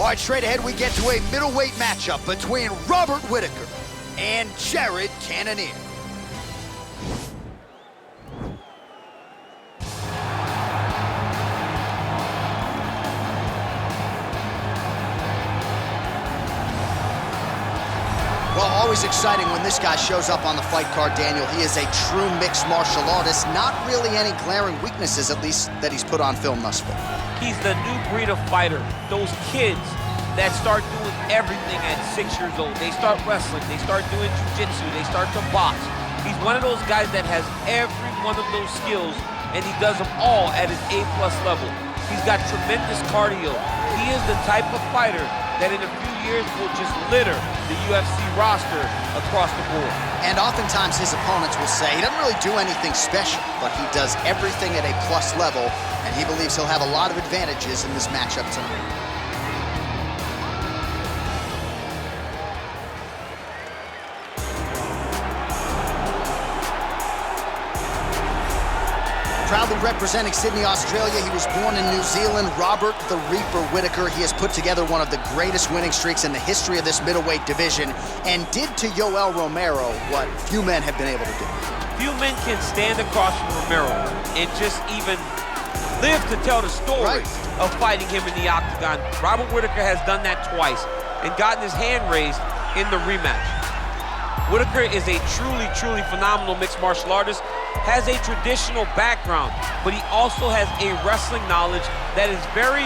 All right, straight ahead we get to a middleweight matchup between Robert Whittaker and Jared Cannonier. Well, always exciting when this guy shows up on the fight card, Daniel. He is a true mixed martial artist. Not really any glaring weaknesses, at least, that he's put on film thus far. He's the new breed of fighter. Those kids that start doing everything at 6 years old. They start wrestling, they start doing jiu-jitsu, they start to box. He's one of those guys that has every one of those skills, and he does them all at his A+ level. He's got tremendous cardio. He is the type of fighter that in a few years will just litter the UFC roster across the board. And oftentimes his opponents will say he doesn't really do anything special, but he does everything at A+ level, and he believes he'll have a lot of advantages in this matchup tonight. Proudly representing Sydney, Australia, he was born in New Zealand, Robert the Reaper Whittaker. He has put together one of the greatest winning streaks in the history of this middleweight division and did to Yoel Romero what few men have been able to do. Few men can stand across from Romero and just even live to tell the story of fighting him in the Octagon. Robert Whittaker has done that twice and gotten his hand raised in the rematch. Whittaker is a truly phenomenal mixed martial artist, has a traditional background, but he also has a wrestling knowledge that is very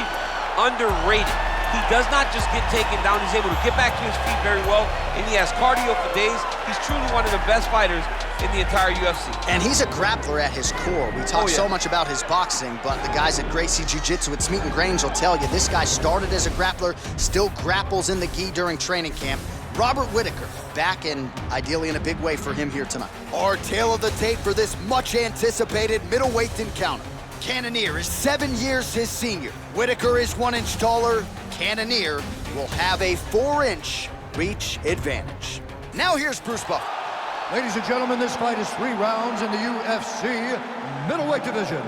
underrated. He does not just get taken down, he's able to get back to his feet very well, and he has cardio for days. He's truly one of the best fighters in the entire UFC. And he's a grappler at his core. We talk so much about his boxing, but the guys at Gracie Jiu-Jitsu at Smeaton Grange will tell you this guy started as a grappler, still grapples in the gi during training camp. Robert Whittaker, back and ideally in a big way for him here tonight. Our tale of the tape for this much-anticipated middleweight encounter. Cannonier is 7 years his senior. Whittaker is 1 inch taller. Cannonier will have a 4-inch reach advantage. Now here's Bruce Buffer. Ladies and gentlemen, this fight is 3 rounds in the UFC middleweight division.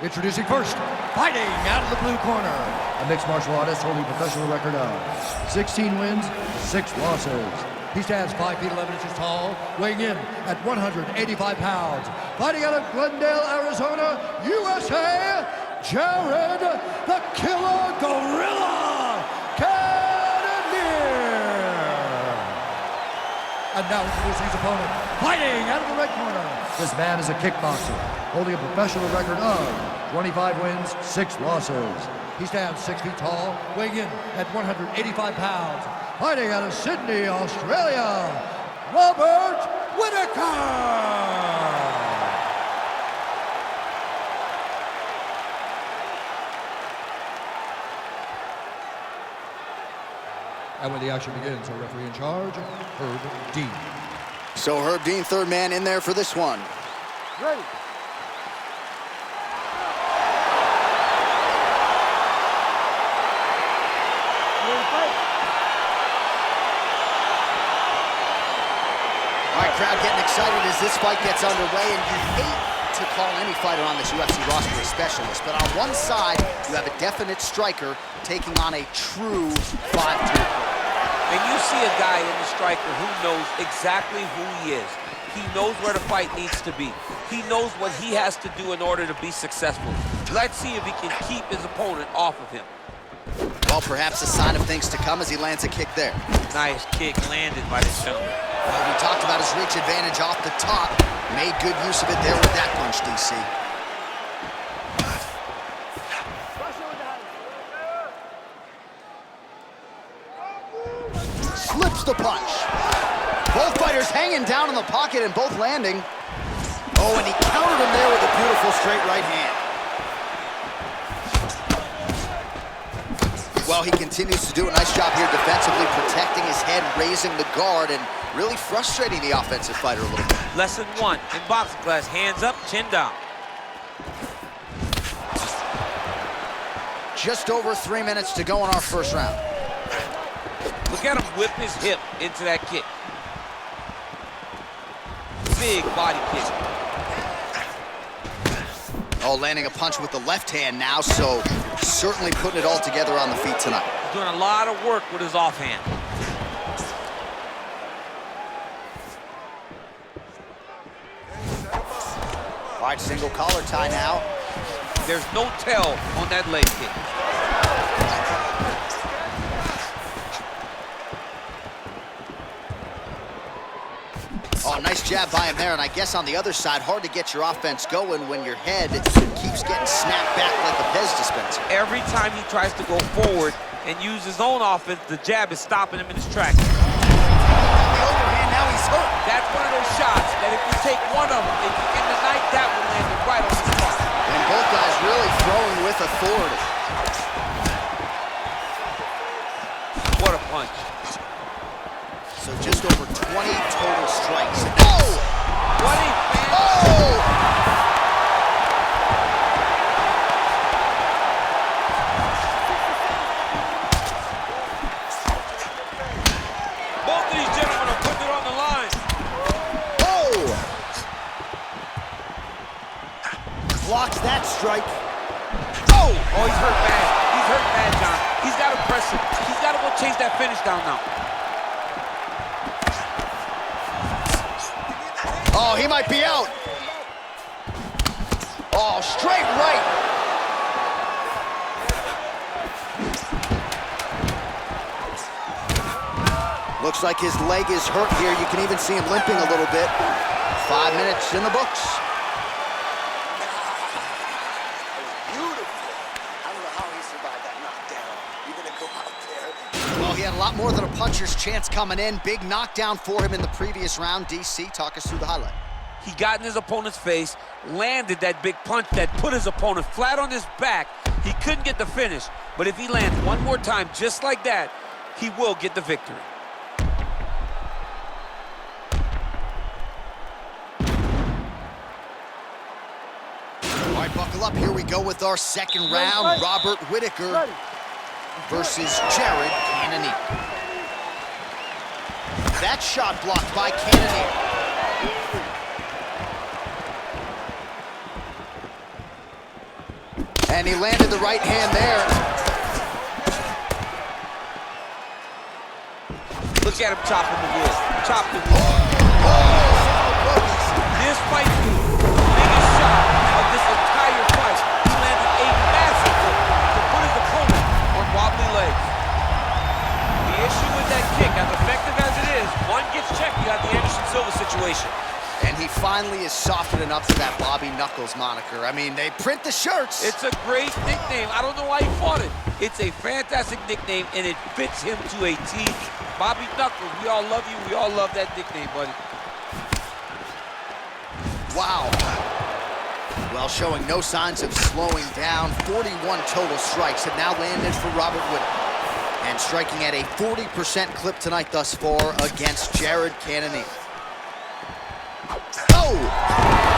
Introducing first, fighting out of the blue corner, a mixed martial artist holding a professional record of 16 wins, 6 losses. He stands 5 feet 11 inches tall, weighing in at 185 pounds. Fighting out of Glendale, Arizona, USA, Jared the Killer Gorilla Cannonier. And now introducing his opponent, fighting out of the red corner. This man is a kickboxer, holding a professional record of 25 wins, 6 losses. He stands 6 feet tall, weighing in at 185 pounds. Fighting out of Sydney, Australia, Robert Whittaker! And when the action begins, our referee in charge, Herb Dean. So Herb Dean, third man in there for this one. Ready. All right, crowd getting excited as this fight gets underway, and you hate to call any fighter on this UFC roster a specialist, but on one side, you have a definite striker taking on a true 5'2". And you see a guy in the striker who knows exactly who he is. He knows where the fight needs to be. He knows what he has to do in order to be successful. Let's see if he can keep his opponent off of him. Well, perhaps a sign of things to come as he lands a kick there. Nice kick landed by this gentleman. Well, we talked about his reach advantage off the top. Made good use of it there with that punch, DC. Slips the punch. Both fighters hanging down in the pocket and both landing. Oh, and he countered him there with a beautiful straight right hand. Well, he continues to do a nice job here defensively, protecting his head, raising the guard, and really frustrating the offensive fighter a little bit. Lesson 1 in boxing class, hands up, chin down. Just over 3 minutes to go in our first round. Look at him whip his hip into that kick. Big body kick. Oh, landing a punch with the left hand now, so certainly putting it all together on the feet tonight. He's doing a lot of work with his offhand. All right, single collar tie now. There's no tell on that leg kick. Oh, nice jab by him there, and I guess on the other side, hard to get your offense going when your head keeps getting snapped back like a Pez dispenser. Every time he tries to go forward and use his own offense, the jab is stopping him in his tracks. The overhand, now he's hurt. That's one of those shots that if you take one of them, if you end the night, that will land it right on the spot. And both guys really throwing with authority. What a punch. So just over 20 total strikes. Oh! What a fan. Oh! Both of these gentlemen are putting it on the line. Oh! Blocks that strike. Oh! Oh, he's hurt bad. He's hurt bad, John. He's got to press him. He's got to go chase that finish down now. Oh, he might be out. Oh, straight right. Looks like his leg is hurt here. You can even see him limping a little bit. 5 minutes in the books. Well, he had a lot more than a puncher's chance coming in. Big knockdown for him in the previous round. DC, talk us through the highlight. He got in his opponent's face, landed that big punch that put his opponent flat on his back. He couldn't get the finish, but if he lands one more time just like that, he will get the victory. All right, buckle up. Here we go with our second round. Robert Whittaker versus Jared Cannonier. That shot blocked by Cannonier. And he landed the right hand there. Look at him chopping the wood. Chop the wood. This might be the biggest shot of this entire fight. He landed a massive hook to put his opponent on wobbly legs. The issue with that kick, as effective as it is, one gets checked, you got the Anderson Silva situation. And he finally is softening up to that Bobby Knuckles moniker. I mean, they print the shirts. It's a great nickname. I don't know why he fought it. It's a fantastic nickname, and it fits him to a T. Bobby Knuckles, we all love you. We all love that nickname, buddy. Wow. Well, showing no signs of slowing down. 41 total strikes have now landed for Robert Whittaker. And striking at a 40% clip tonight thus far against Jared Cannonier. Oh!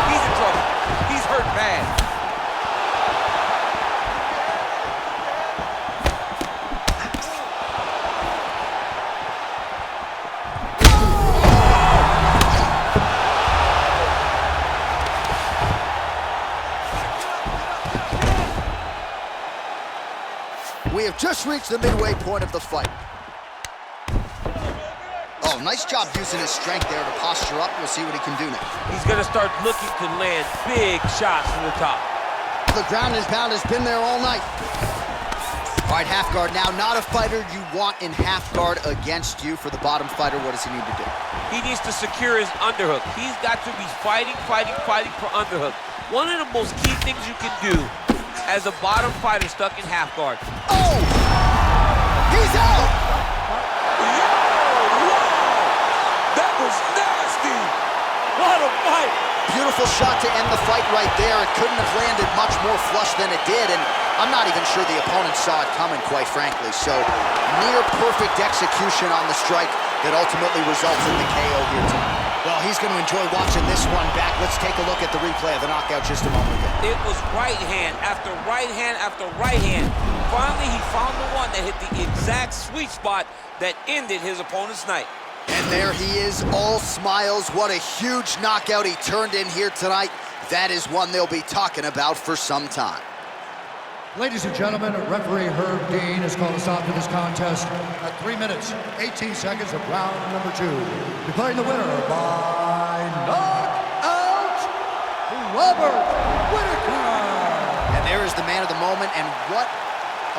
He's in trouble. He's hurt bad. We have just reached the midway point of the fight. Oh, nice job using his strength there to posture up. We'll see what he can do now. He's going to start looking to land big shots from the top. The ground and pound has been there all night. All right, half guard now. Not a fighter you want in half guard against you. For the bottom fighter, what does he need to do? He needs to secure his underhook. He's got to be fighting for underhook. One of the most key things you can do as a bottom fighter stuck in half guard. Oh! He's out! That was nasty! What a fight! Beautiful shot to end the fight right there. It couldn't have landed much more flush than it did, and I'm not even sure the opponent saw it coming, quite frankly. So, near perfect execution on the strike that ultimately results in the KO here tonight. Well, he's going to enjoy watching this one back. Let's take a look at the replay of the knockout just a moment ago. It was right hand after right hand after right hand. Finally, he found the one that hit the exact sweet spot that ended his opponent's night. And there he is, all smiles. What a huge knockout he turned in here tonight. That is one they'll be talking about for some time. Ladies and gentlemen, referee Herb Dean has called a stop to this contest at 3 minutes, 18 seconds of round number 2. Declaring the winner by knockout, Robert Whittaker. And there is the man of the moment, and what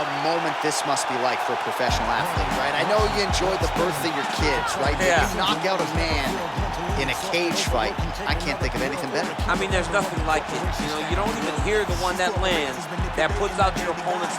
a moment this must be like for a professional athlete, right? I know you enjoyed the birth of your kids, right? Yeah. But you knock out a man in a cage fight. I can't think of anything better. I mean, there's nothing like it. You know, you don't even hear the one that lands, that puts out your opponent's